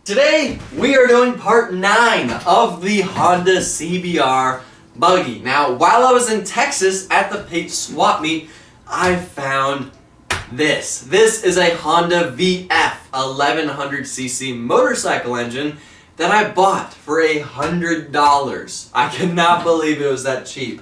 Today we are doing part 9 of the Honda CBR buggy. Now, while I was in Texas at the Pate Swap Meet, I found this. This is a Honda VF 1100cc motorcycle engine that I bought for $100. I cannot believe it was that cheap.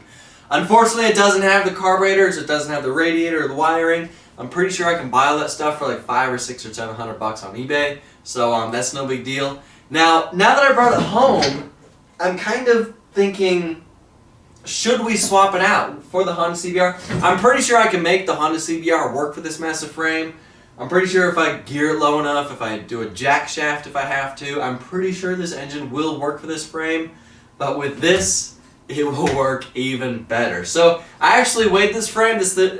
Unfortunately, it doesn't have the carburetors, it doesn't have the radiator or the wiring. I'm pretty sure I can buy all that stuff for like $500 or $600 or $700 on eBay, so that's no big deal. Now that I brought it home, I'm kind of thinking, should we swap it out for the Honda CBR? I'm pretty sure I can make the Honda CBR work for this massive frame. I'm pretty sure if I gear it low enough, if I do a jack shaft if I have to, I'm pretty sure this engine will work for this frame. But with this, it will work even better. So I actually weighed this frame.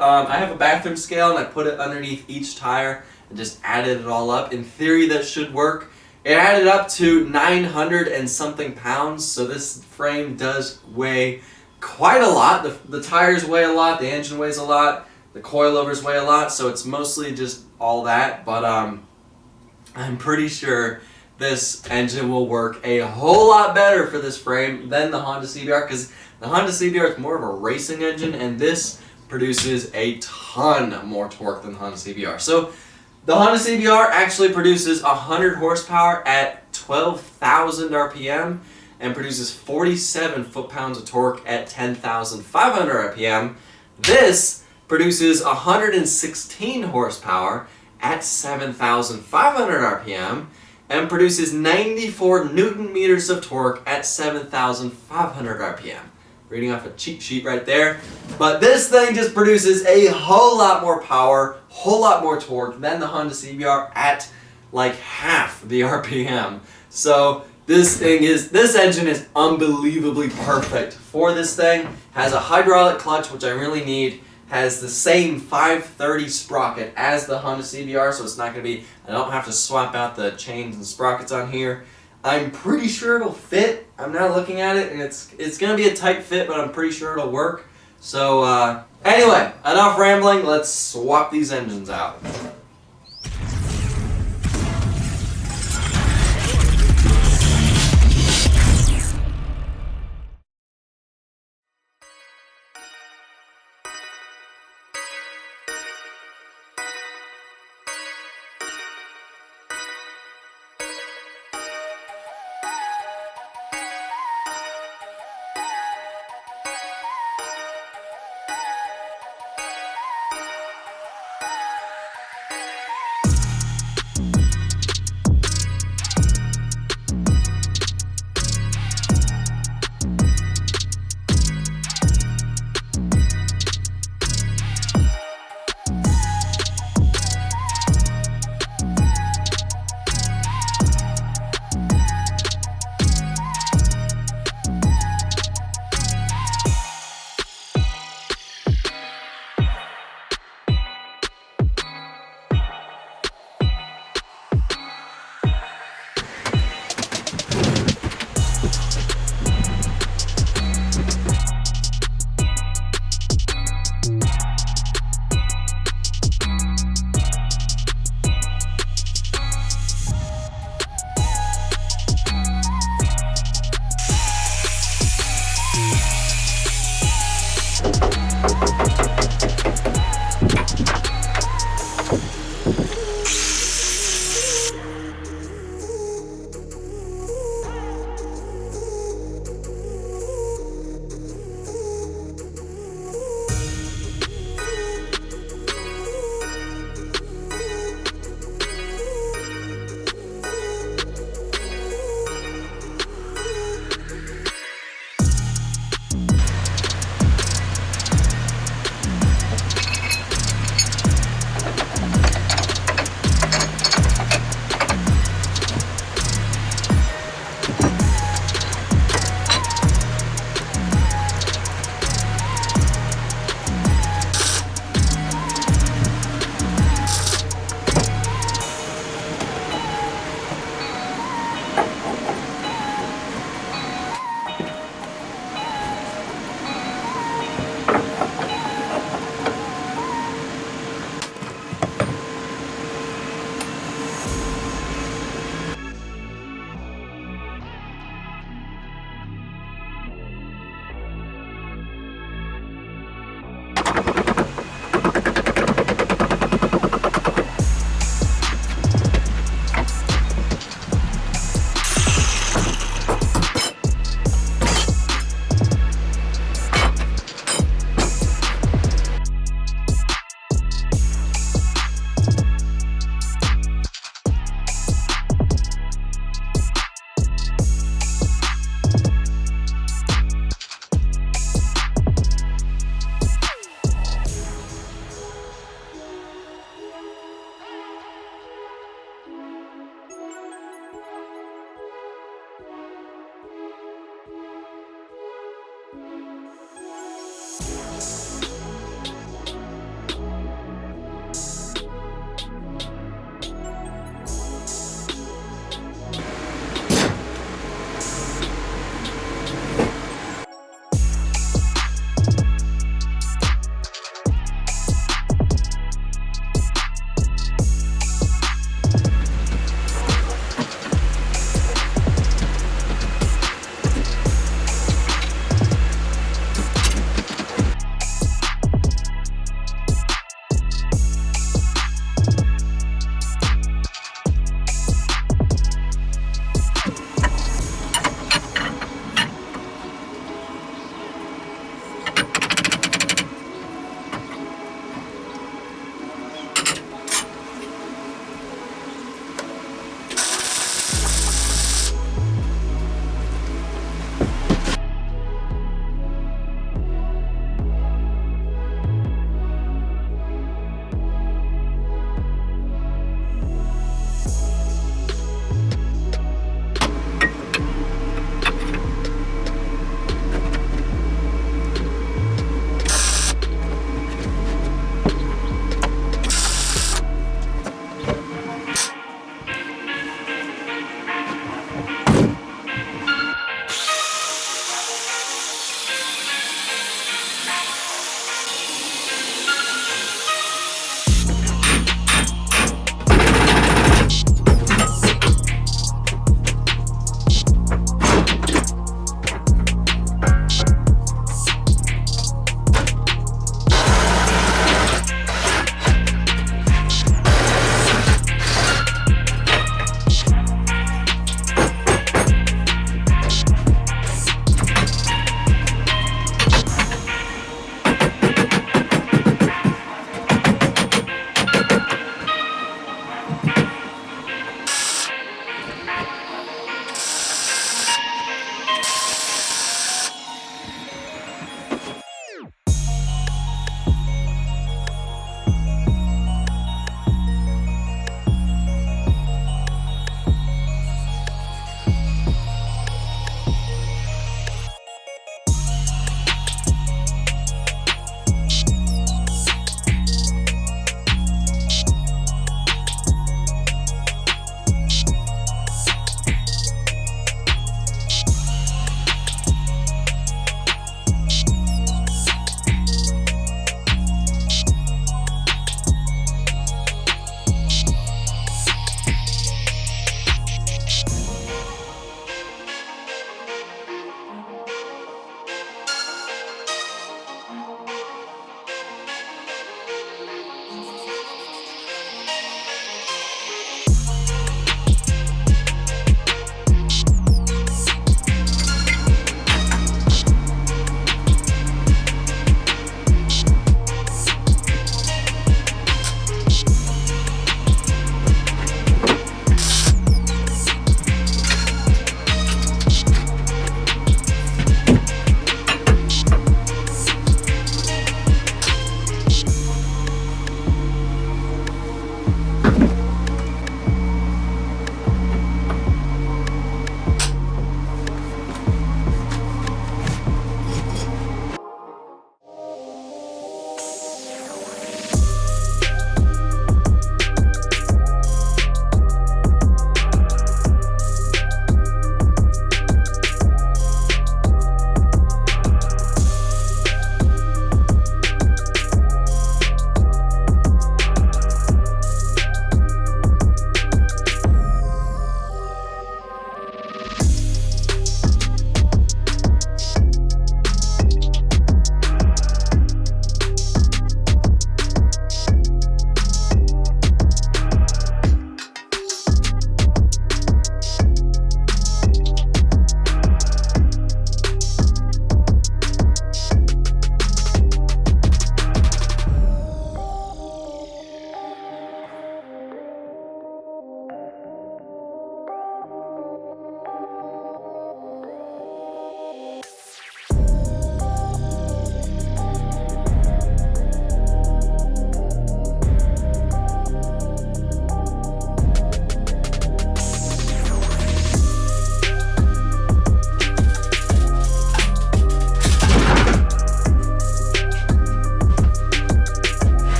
I have a bathroom scale and I put it underneath each tire and just added it all up. In theory, that should work. It added up to 900 and something pounds. So this frame does weigh quite a lot. The tires weigh a lot. The engine weighs a lot. The coilovers weigh a lot. So it's mostly just all that. But I'm pretty sure this engine will work a whole lot better for this frame than the Honda CBR, because the Honda CBR is more of a racing engine and this produces a ton more torque than the Honda CBR. So the Honda CBR actually produces 100 horsepower at 12,000 RPM and produces 47 foot-pounds of torque at 10,500 RPM. This produces 116 horsepower at 7,500 RPM and produces 94 Newton meters of torque at 7,500 RPM. Reading off a cheat sheet right there. But this thing just produces a whole lot more power, whole lot more torque than the Honda CBR at like half the RPM. So this engine is unbelievably perfect for this thing. Has a hydraulic clutch, which I really need. Has the same 530 sprocket as the Honda CBR, so it's not going to be, I don't have to swap out the chains and sprockets on here. I'm pretty sure it'll fit. I'm now looking at it, and it's going to be a tight fit, but I'm pretty sure it'll work. So, anyway, enough rambling. Let's swap these engines out.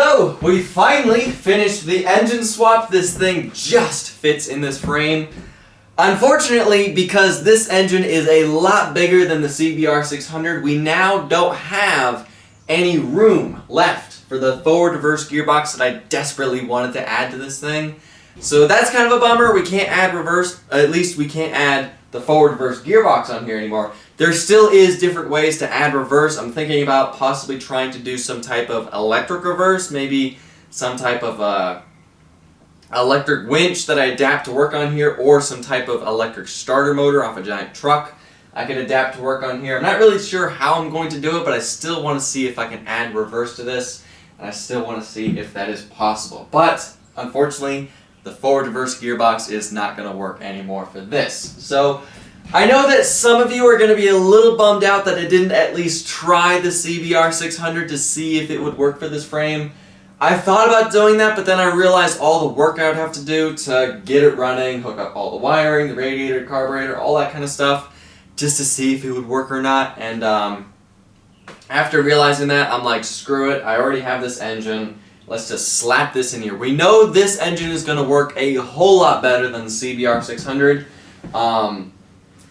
So, we finally finished the engine swap. This thing just fits in this frame. Unfortunately, because this engine is a lot bigger than the CBR 600, we now don't have any room left for the forward-reverse gearbox that I desperately wanted to add to this thing. So that's kind of a bummer. We can't add reverse, at least we can't add the forward-reverse gearbox on here anymore. There still is different ways to add reverse. I'm thinking about possibly trying to do some type of electric reverse, maybe some type of electric winch that I adapt to work on here, or some type of electric starter motor off a giant truck I can adapt to work on here. I'm not really sure how I'm going to do it, but I still want to see if I can add reverse to this, and I still want to see if that is possible. But unfortunately, the forward-reverse gearbox is not going to work anymore for this. So I know that some of you are going to be a little bummed out that I didn't at least try the CBR 600 to see if it would work for this frame. I thought about doing that, but then I realized all the work I would have to do to get it running, hook up all the wiring, the radiator, carburetor, all that kind of stuff, just to see if it would work or not. And after realizing that, I'm like, screw it, I already have this engine. Let's just slap this in here. We know this engine is going to work a whole lot better than the CBR 600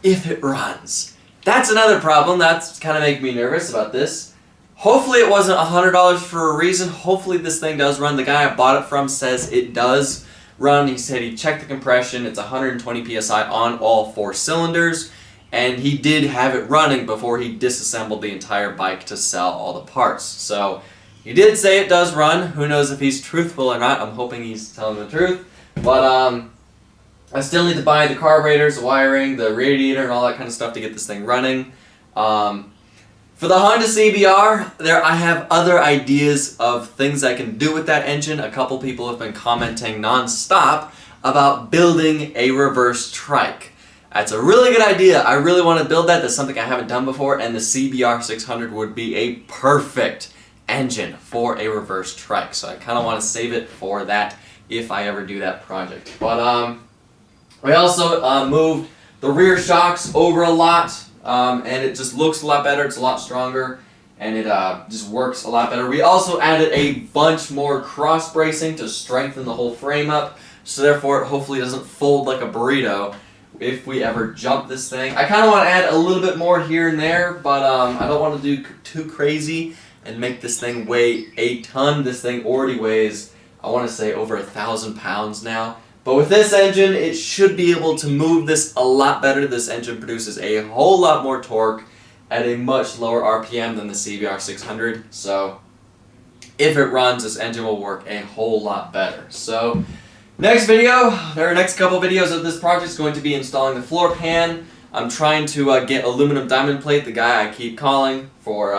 if it runs. That's another problem. That's kind of making me nervous about this. Hopefully it wasn't $100 for a reason. Hopefully this thing does run. The guy I bought it from says it does run. He said he checked the compression. It's 120 psi on all 4 cylinders. And he did have it running before he disassembled the entire bike to sell all the parts. So he did say it does run. Who knows if he's truthful or not. I'm hoping he's telling the truth. But I still need to buy the carburetors, the wiring, the radiator, and all that kind of stuff to get this thing running. For the Honda CBR, I have other ideas of things I can do with that engine. A couple people have been commenting non-stop about building a reverse trike. That's a really good idea. I really want to build that. That's something I haven't done before, and the CBR 600 would be a perfect engine for a reverse trike. So I kind of want to save it for that if I ever do that project. But we also moved the rear shocks over a lot. And it just looks a lot better, it's a lot stronger, and it just works a lot better. We also added a bunch more cross bracing to strengthen the whole frame up, so therefore it hopefully doesn't fold like a burrito if we ever jump this thing. I kind of want to add a little bit more here and there, but I don't want to do too crazy and make this thing weigh a ton. This thing already weighs, I want to say, over 1,000 pounds now. But with this engine, it should be able to move this a lot better. This engine produces a whole lot more torque at a much lower RPM than the CBR 600. So if it runs, this engine will work a whole lot better. So next video, or next couple videos of this project is going to be installing the floor pan. I'm trying to get aluminum diamond plate. The guy I keep calling for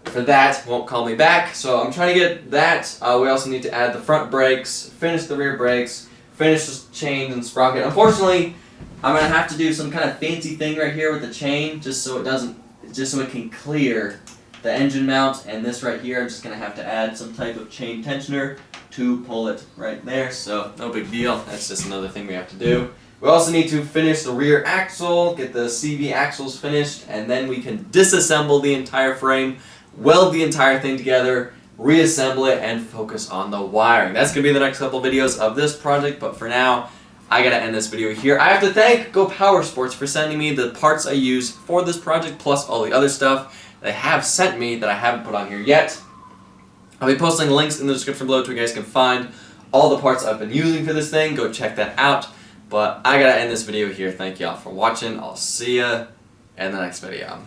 that won't call me back. So I'm trying to get that. We also need to add the front brakes, finish the rear brakes, finish the chain and sprocket. Unfortunately, I'm gonna have to do some kind of fancy thing right here with the chain, just so it can clear the engine mount. And this right here, I'm just gonna have to add some type of chain tensioner to pull it right there. So no big deal. That's just another thing we have to do. We also need to finish the rear axle, get the CV axles finished, and then we can disassemble the entire frame, weld the entire thing together, reassemble it, and focus on the wiring. That's going to be the next couple videos of this project, but for now, I gotta end this video here. I have to thank Go Power Sports for sending me the parts I use for this project, plus all the other stuff they have sent me that I haven't put on here yet. I'll be posting links in the description below to where you guys can find all the parts I've been using for this thing. Go check that out. But I gotta end this video here. Thank y'all for watching. I'll see ya in the next video.